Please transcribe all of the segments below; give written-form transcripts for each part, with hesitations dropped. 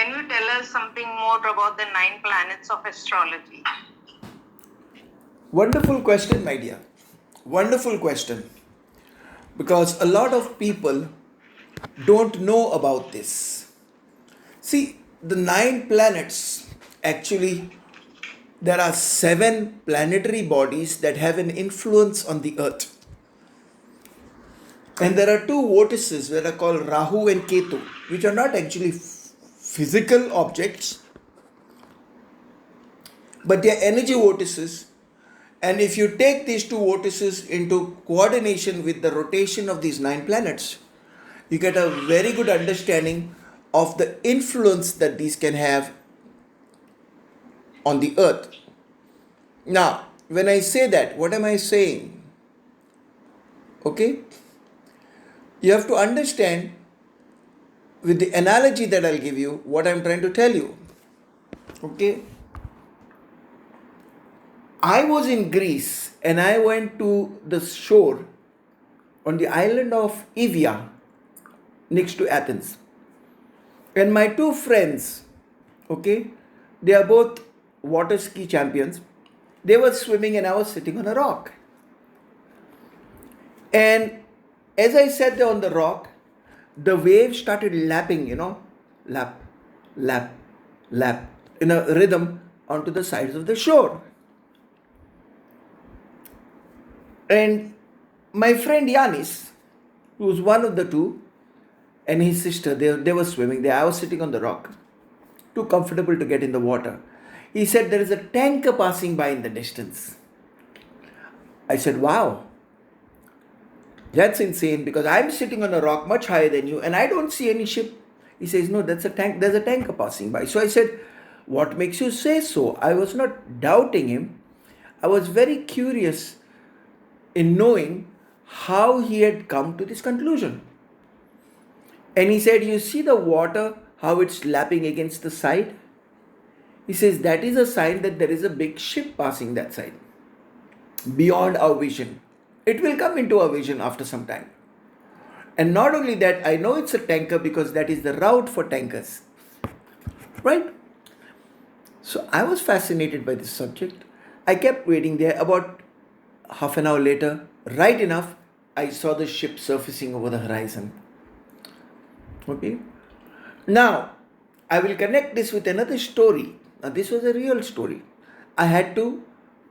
can you tell us something more about the 9 planets of astrology? Wonderful question, my dear. Wonderful question. Because a lot of people don't know about this. See, the 9 planets, actually, there are 7 planetary bodies that have an influence on the earth. And there are 2 vortices that are called Rahu and Ketu, which are not actually physical objects, but they are energy vortices. And if you take these 2 vortices into coordination with the rotation of these 9 planets, you get a very good understanding of the influence that these can have on the earth. Now, when I say that, what am I saying? Okay? You have to understand with the analogy that I'll give you what I'm trying to tell you. Okay? I was in Greece and I went to the shore on the island of Evia next to Athens. And my 2 friends, okay, they are both water ski champions. They were swimming and I was sitting on a rock. And as I sat there on the rock, the waves started lapping, lap, lap, lap, in a rhythm onto the sides of the shore. And my friend Yanis, who was one of the 2, and his sister, they were swimming there. I was sitting on the rock, too comfortable to get in the water. He said, there is a tanker passing by in the distance. I said, wow, that's insane, because I'm sitting on a rock much higher than you and I don't see any ship. He says, no, there's a tanker passing by. So I said, what makes you say so? I was not doubting him. I was very curious in knowing how he had come to this conclusion. And he said, you see the water, how it's lapping against the side? He says, that is a sign that there is a big ship passing that side, beyond our vision. It will come into our vision after some time. And not only that, I know it's a tanker because that is the route for tankers. Right? So I was fascinated by this subject. I kept waiting there. About half an hour later, right enough, I saw the ship surfacing over the horizon. Okay? Now, I will connect this with another story. Now, this was a real story. I had to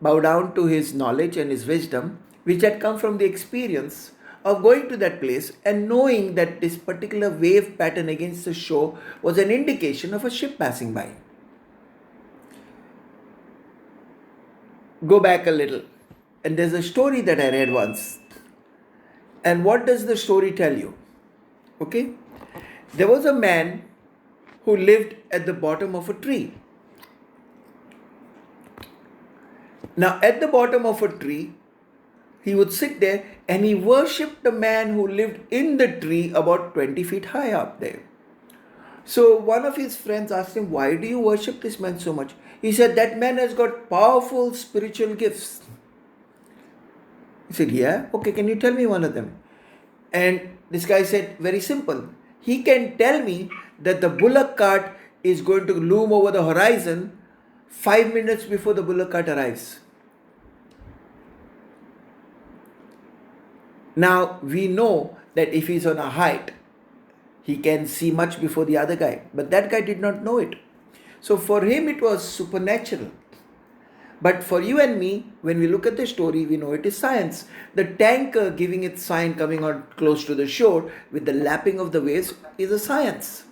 bow down to his knowledge and his wisdom, which had come from the experience of going to that place and knowing that this particular wave pattern against the shore was an indication of a ship passing by. Go back a little. And there's a story that I read once. And what does the story tell you? Okay? There was a man who lived at the bottom of a tree. Now, at the bottom of a tree, he would sit there and he worshipped the man who lived in the tree about 20 feet high up there. So one of his friends asked him, why do you worship this man so much? He said, that man has got powerful spiritual gifts. He said, yeah, okay, can you tell me one of them? And this guy said, very simple. He can tell me that the bullock cart is going to loom over the horizon 5 minutes before the bullock cart arrives. Now, we know that if he's on a height, he can see much before the other guy. But that guy did not know it. So for him, it was supernatural. But for you and me, when we look at the story, we know it is science. The tanker giving its sign coming on close to the shore with the lapping of the waves is a science.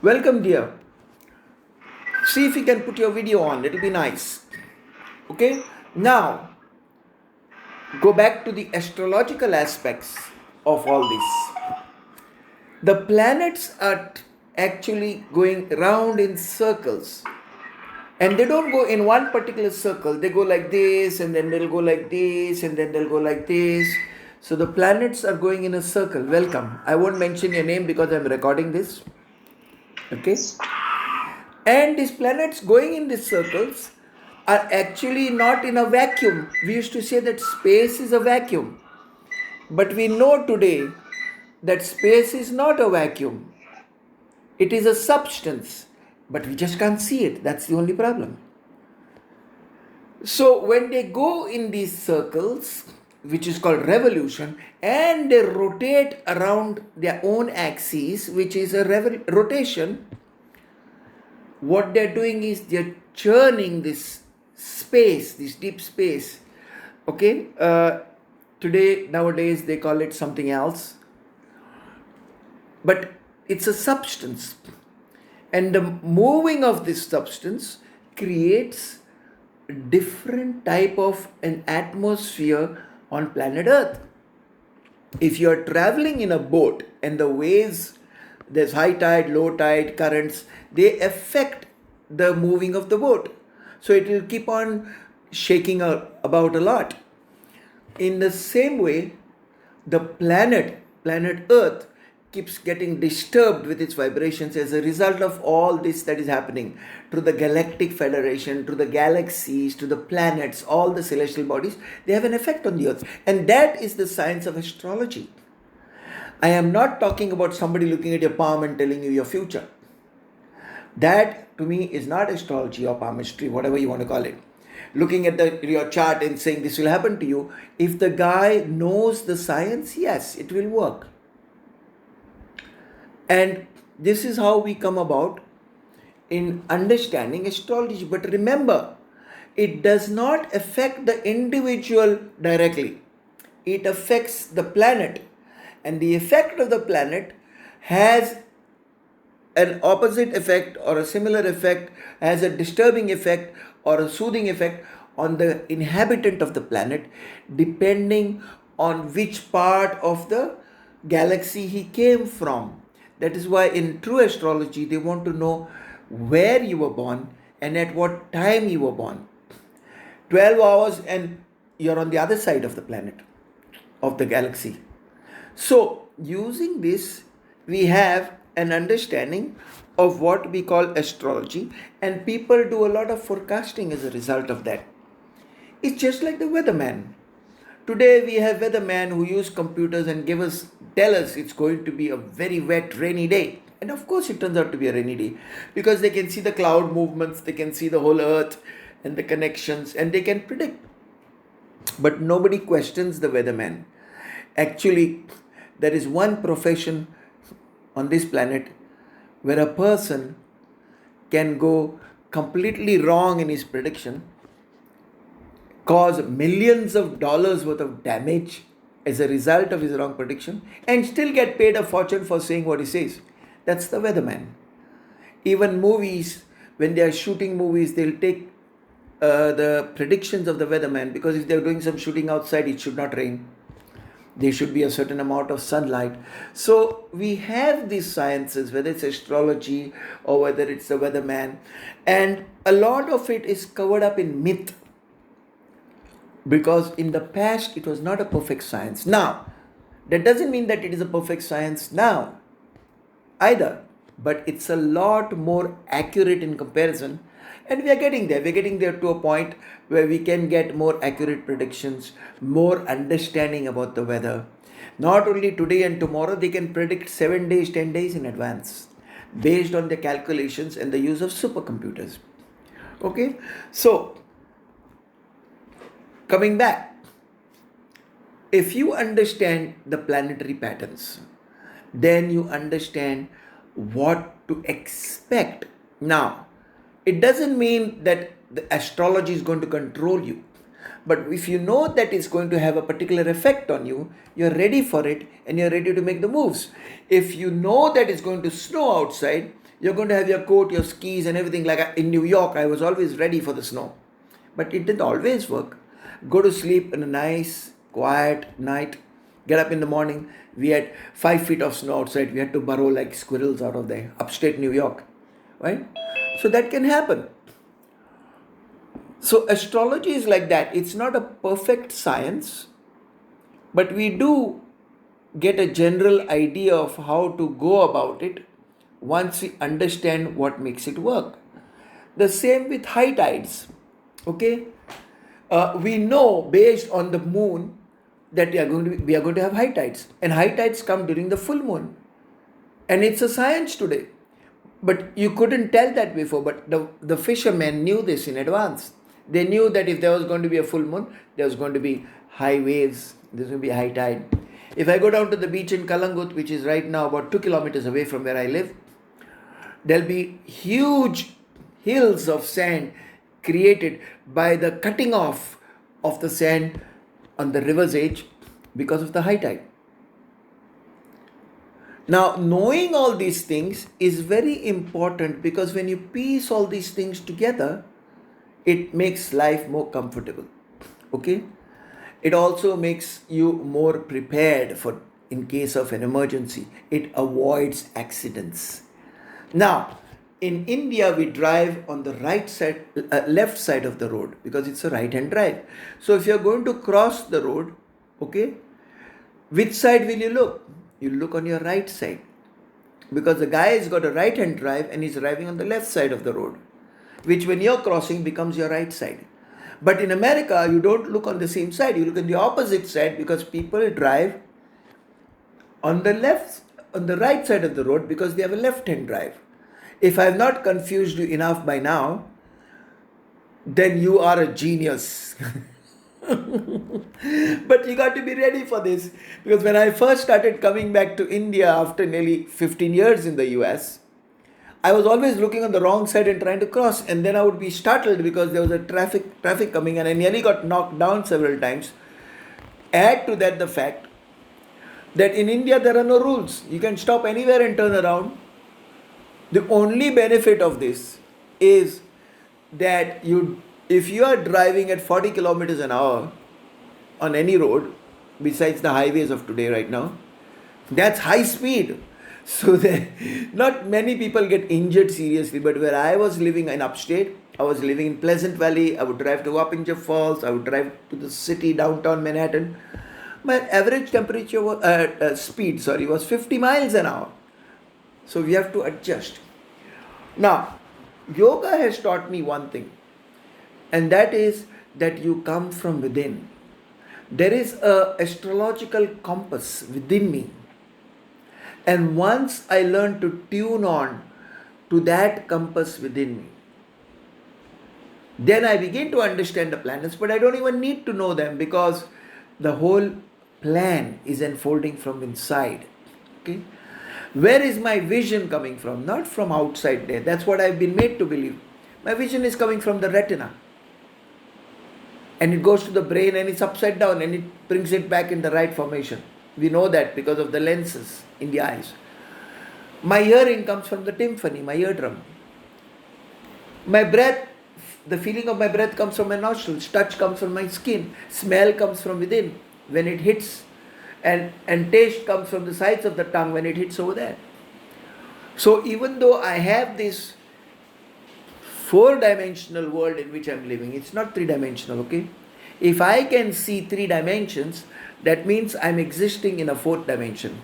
Welcome, dear. See if you can put your video on. It'll be nice. Okay? Now, go back to the astrological aspects of all this. The planets are actually going round in circles. And they don't go in one particular circle. They go like this, and then they'll go like this, and then they'll go like this. So the planets are going in a circle. Welcome. I won't mention your name because I'm recording this. Okay? And these planets going in these circles are actually not in a vacuum. We used to say that space is a vacuum. But we know today that space is not a vacuum. It is a substance, but we just can't see it. That's the only problem. So when they go in these circles, which is called revolution, and they rotate around their own axis, which is a rotation, what they're doing is they're churning this space, this deep space. Okay, nowadays they call it something else, but it's a substance, and the moving of this substance creates a different type of an atmosphere on planet Earth. If you are traveling in a boat and the waves, there's high tide, low tide, currents, they affect the moving of the boat. So it will keep on shaking about a lot. In the same way, the planet Earth, keeps getting disturbed with its vibrations as a result of all this that is happening to the galactic federation, to the galaxies, to the planets, all the celestial bodies. They have an effect on the Earth. And that is the science of astrology. I am not talking about somebody looking at your palm and telling you your future. That to me is not astrology or palmistry, whatever you want to call it. Looking at your chart and saying this will happen to you. If the guy knows the science, yes, it will work. And this is how we come about in understanding astrology. But remember, it does not affect the individual directly. It affects the planet. And the effect of the planet has an opposite effect or a similar effect, has a disturbing effect or a soothing effect on the inhabitant of the planet, depending on which part of the galaxy he came from. That is why in true astrology, they want to know where you were born and at what time you were born. 12 hours and you're on the other side of the planet, of the galaxy. So using this, we have an understanding of what we call astrology, and people do a lot of forecasting as a result of that. It's just like the weatherman. Today we have weathermen who use computers and tell us it's going to be a very wet, rainy day. And of course it turns out to be a rainy day because they can see the cloud movements, they can see the whole earth and the connections, and they can predict. But nobody questions the weatherman. Actually, there is one profession on this planet where a person can go completely wrong in his prediction, cause millions of dollars worth of damage as a result of his wrong prediction, and still get paid a fortune for saying what he says. That's the weatherman. Even movies, when they are shooting movies, they'll take the predictions of the weatherman, because if they're doing some shooting outside, it should not rain. There should be a certain amount of sunlight. So we have these sciences, whether it's astrology or whether it's the weatherman, and a lot of it is covered up in myth, because in the past it was not a perfect science. Now, that doesn't mean that it is a perfect science now either, but it's a lot more accurate in comparison, and we are getting there. We're getting there to a point where we can get more accurate predictions, more understanding about the weather. Not only today and tomorrow, they can predict 7 days, 10 days in advance based on the calculations and the use of supercomputers. Okay, so coming back, if you understand the planetary patterns, then you understand what to expect. Now, it doesn't mean that the astrology is going to control you. But if you know that it's going to have a particular effect on you, you're ready for it and you're ready to make the moves. If you know that it's going to snow outside, you're going to have your coat, your skis and everything. Like in New York, I was always ready for the snow. But it didn't always work. Go to sleep in a nice, quiet night. Get up in the morning. We had 5 feet of snow outside. We had to burrow like squirrels out of there, upstate New York. Right? So that can happen. So astrology is like that. It's not a perfect science, but we do get a general idea of how to go about it once we understand what makes it work. The same with high tides. Okay, we know based on the moon that we are going to have high tides, and high tides come during the full moon, and it's a science today. But you couldn't tell that before. But the fishermen knew this in advance. They knew that if there was going to be a full moon, there was going to be high waves, there's going to be high tide. If I go down to the beach in Kalangut, which is right now about 2 kilometers away from where I live, there'll be huge hills of sand created by the cutting off of the sand on the river's edge because of the high tide. Now, knowing all these things is very important, because when you piece all these things together, it makes life more comfortable. Okay? It also makes you more prepared for in case of an emergency. It avoids accidents. Now, in India, we drive on the left side of the road, because it's a right-hand drive. So if you're going to cross the road, okay, which side will you look? You look on your right side, because the guy has got a right-hand drive and he's driving on the left side of the road, which when you're crossing becomes your right side. But in America, you don't look on the same side, you look on the opposite side, because people drive on the right side of the road because they have a left-hand drive. If I have not confused you enough by now, then you are a genius. But you got to be ready for this, because when I first started coming back to India after nearly 15 years in the US, I was always looking on the wrong side and trying to cross, and then I would be startled because there was a traffic coming, and I nearly got knocked down several times. Add to that the fact that in India there are no rules. You can stop anywhere and turn around. The only benefit of this is that if you are driving at 40 kilometers an hour on any road, besides the highways of today right now, that's high speed. So not many people get injured seriously. But where I was living in upstate, I was living in Pleasant Valley, I would drive to Wappinger Falls, I would drive to the city, downtown Manhattan. My average speed was 50 miles an hour. So we have to adjust. Now, yoga has taught me one thing, and that is that you come from within. There is an astrological compass within me. And once I learned to tune on to that compass within me, then I begin to understand the planets, but I don't even need to know them, because the whole plan is unfolding from inside. Okay? Where is my vision coming from? Not from outside there. That's what I've been made to believe. My vision is coming from the retina. And it goes to the brain and it's upside down and it brings it back in the right formation. We know that because of the lenses in the eyes. My hearing comes from the tympani, my eardrum. My breath, the feeling of my breath comes from my nostrils. Touch comes from my skin. Smell comes from within when it hits. And taste comes from the sides of the tongue when it hits over there. So even though I have this 4-dimensional world in which I'm living, it's not 3-dimensional, okay? If I can see 3 dimensions, that means I'm existing in a 4th dimension.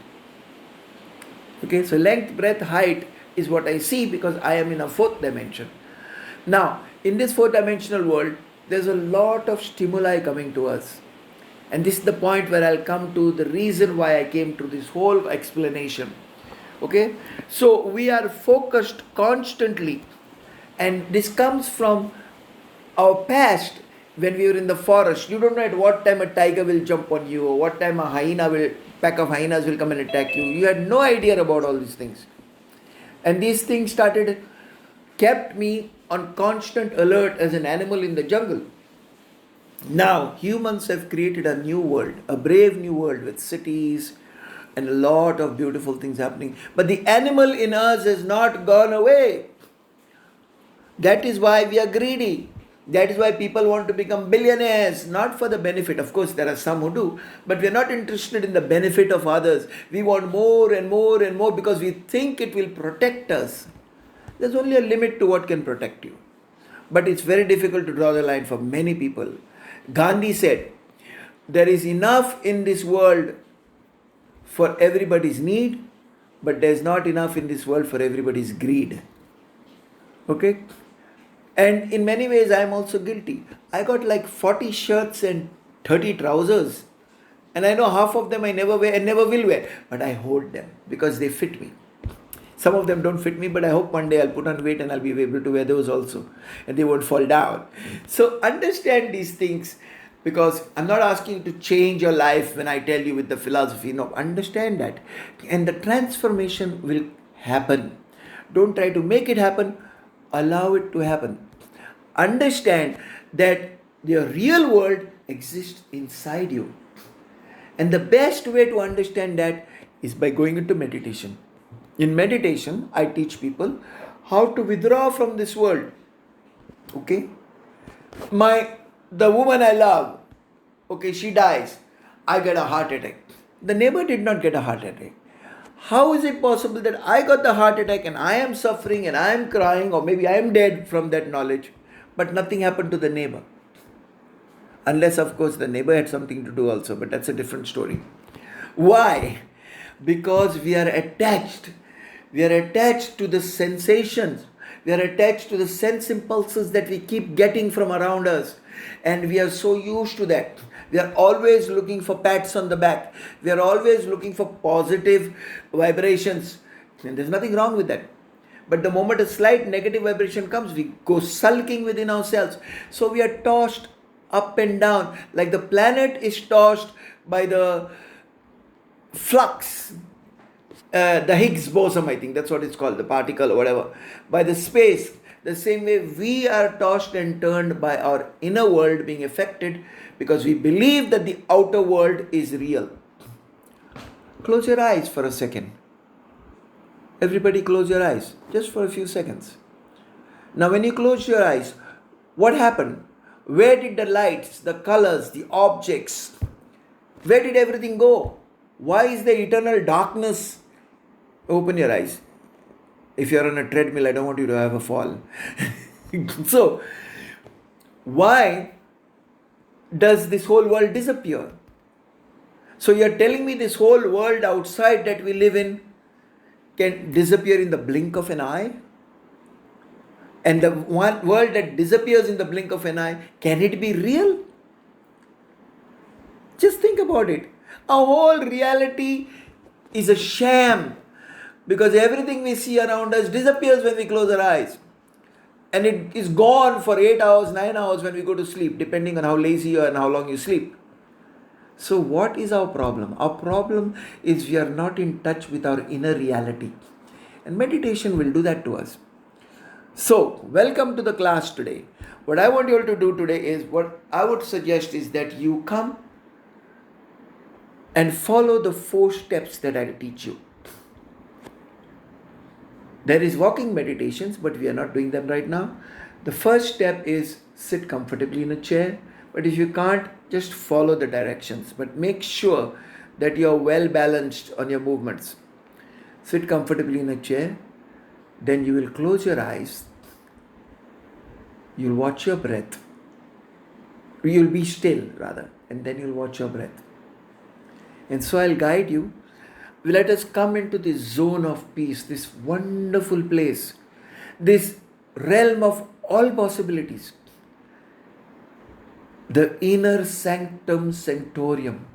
Okay, so length, breadth, height is what I see because I am in a 4th dimension. Now, in this 4-dimensional world, there's a lot of stimuli coming to us. And this is the point where I'll come to the reason why I came to this whole explanation. Okay? So we are focused constantly. And this comes from our past when we were in the forest. You don't know at what time a tiger will jump on you, or what time a pack of hyenas will come and attack you. You had no idea about all these things. And these things kept me on constant alert as an animal in the jungle. Now, humans have created a new world, a brave new world with cities and a lot of beautiful things happening. But the animal in us has not gone away. That is why we are greedy. That is why people want to become billionaires, not for the benefit. Of course, there are some who do, but we are not interested in the benefit of others. We want more and more and more because we think it will protect us. There's only a limit to what can protect you. But it's very difficult to draw the line for many people. Gandhi said, there is enough in this world for everybody's need, but there's not enough in this world for everybody's greed. Okay? And in many ways, I am also guilty. I got like 40 shirts and 30 trousers. And I know half of them I never wear and never will wear. But I hold them because they fit me. Some of them don't fit me, but I hope one day I'll put on weight and I'll be able to wear those also. And they won't fall down. So understand these things, because I'm not asking you to change your life when I tell you with the philosophy. No, understand that. And the transformation will happen. Don't try to make it happen. Allow it to happen. Understand that the real world exists inside you. And the best way to understand that is by going into meditation. In meditation, I teach people how to withdraw from this world. Okay? The woman I love, okay, she dies. I get a heart attack. The neighbor did not get a heart attack. How is it possible that I got the heart attack and I am suffering and I am crying, or maybe I am dead from that knowledge, but nothing happened to the neighbor? Unless, of course, the neighbor had something to do also, but that's a different story. Why? Because we are attached. We are attached to the sensations. We are attached to the sense impulses that we keep getting from around us. And we are so used to that. We are always looking for pats on the back. We are always looking for positive vibrations. And there's nothing wrong with that. But the moment a slight negative vibration comes, we go sulking within ourselves. So we are tossed up and down, like the planet is tossed by the flux, the Higgs boson, I think that's what it's called, the particle or whatever, by the space. The same way we are tossed and turned by our inner world being affected, because we believe that the outer world is real. Close your eyes for a second. Everybody close your eyes, just for a few seconds. Now when you close your eyes, what happened? Where did the lights, the colors, the objects, where did everything go? Why is there eternal darkness? Open your eyes. If you're on a treadmill, I don't want you to have a fall. So, why does this whole world disappear? So you're telling me this whole world outside that we live in can disappear in the blink of an eye? And the one world that disappears in the blink of an eye, can it be real? Just think about it. Our whole reality is a sham, because everything we see around us disappears when we close our eyes. And it is gone for 8 hours, 9 hours when we go to sleep, depending on how lazy you are and how long you sleep. So what is our problem? Our problem is we are not in touch with our inner reality. And meditation will do that to us. So, welcome to the class today. What I want you all to do today is, what I would suggest is that you come and follow the 4 steps that I'll teach you. There is walking meditations, but we are not doing them right now. The first step is sit comfortably in a chair. But if you can't, just follow the directions. But make sure that you are well balanced on your movements. Sit comfortably in a chair. Then you will close your eyes. You'll watch your breath. You'll be still rather. And then you'll watch your breath. And so I'll guide you. Let us come into this zone of peace, this wonderful place, this realm of all possibilities. The inner sanctum sanctorium.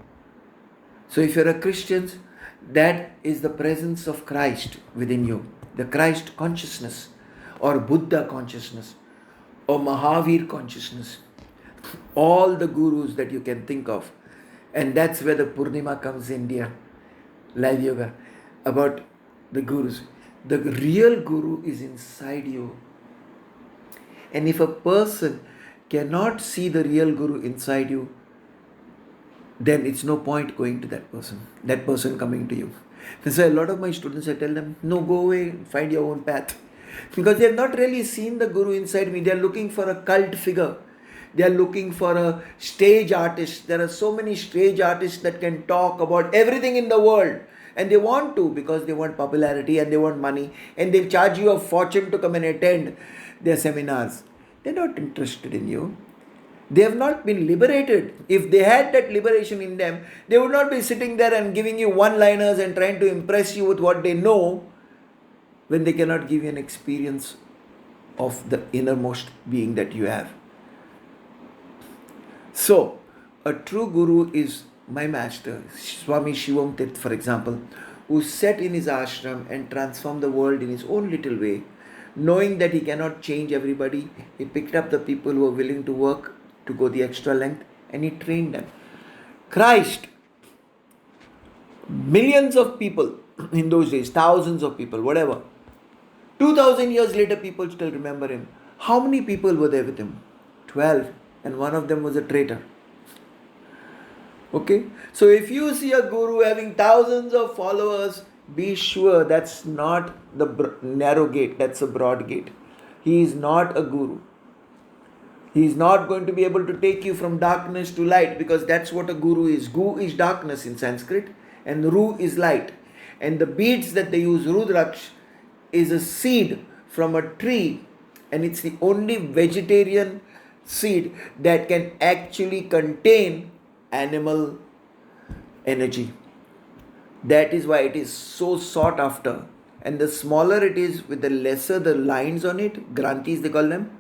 So if you're a Christian, that is the presence of Christ within you. The Christ consciousness, or Buddha consciousness, or Mahavir consciousness. All the gurus that you can think of. And that's where the Purnima comes in, dear. Live yoga, about the gurus. The real guru is inside you. And if a person cannot see the real guru inside you, then it's no point going to that person coming to you. That's why a lot of my students, I tell them, no, go away, find your own path. Because they have not really seen the guru inside me. They are looking for a cult figure. They are looking for a stage artist. There are so many stage artists that can talk about everything in the world. And they want to, because they want popularity and they want money. And they'll charge you a fortune to come and attend their seminars. They're not interested in you. They have not been liberated. If they had that liberation in them, they would not be sitting there and giving you one-liners and trying to impress you with what they know, when they cannot give you an experience of the innermost being that you have. So, a true guru is my master, Swami Shivam Tirth, for example, who sat in his ashram and transformed the world in his own little way. Knowing that he cannot change everybody, he picked up the people who were willing to work, to go the extra length, and he trained them. Christ, millions of people in those days, thousands of people, whatever. 2000 years later, people still remember him. How many people were there with him? 12, and one of them was a traitor. Okay, so if you see a guru having thousands of followers, be sure that's not the narrow gate, that's a broad gate. He is not a guru. He is not going to be able to take you from darkness to light, because that's what a guru is. Gu is darkness in Sanskrit and Ru is light. And the beads that they use, Rudraksh, is a seed from a tree, and it's the only vegetarian seed that can actually contain animal energy. That is why it is so sought after. And the smaller it is, with the lesser the lines on it, granthis they call them,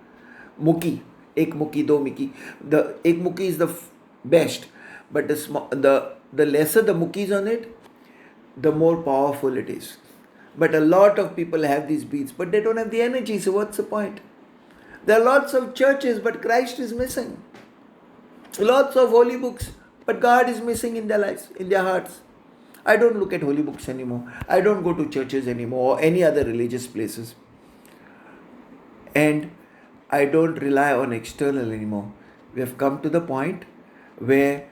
mukhi, ek mukhi, do mukhi. The ek mukhi is the best, but the lesser the mukhis on it, the more powerful it is. But a lot of people have these beads, but they don't have the energy, so what's the point? There are lots of churches, but Christ is missing. Lots of holy books, but God is missing in their lives, in their hearts. I don't look at holy books anymore. I don't go to churches anymore or any other religious places. And I don't rely on external anymore. We have come to the point where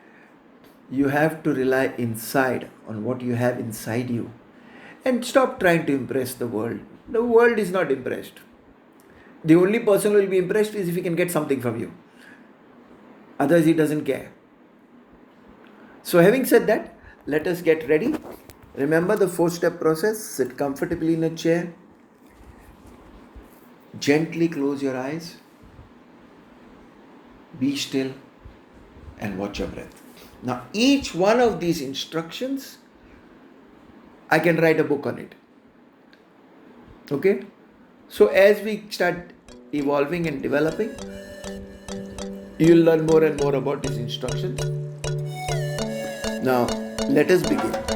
you have to rely inside on what you have inside you. And stop trying to impress the world. The world is not impressed. The only person who will be impressed is if he can get something from you. Otherwise, he doesn't care. So having said that, let us get ready. Remember the 4-step process. Sit comfortably in a chair. Gently close your eyes. Be still and watch your breath. Now, each one of these instructions, I can write a book on it. Okay? So as we start evolving and developing, you'll learn more and more about these instructions. Now, let us begin.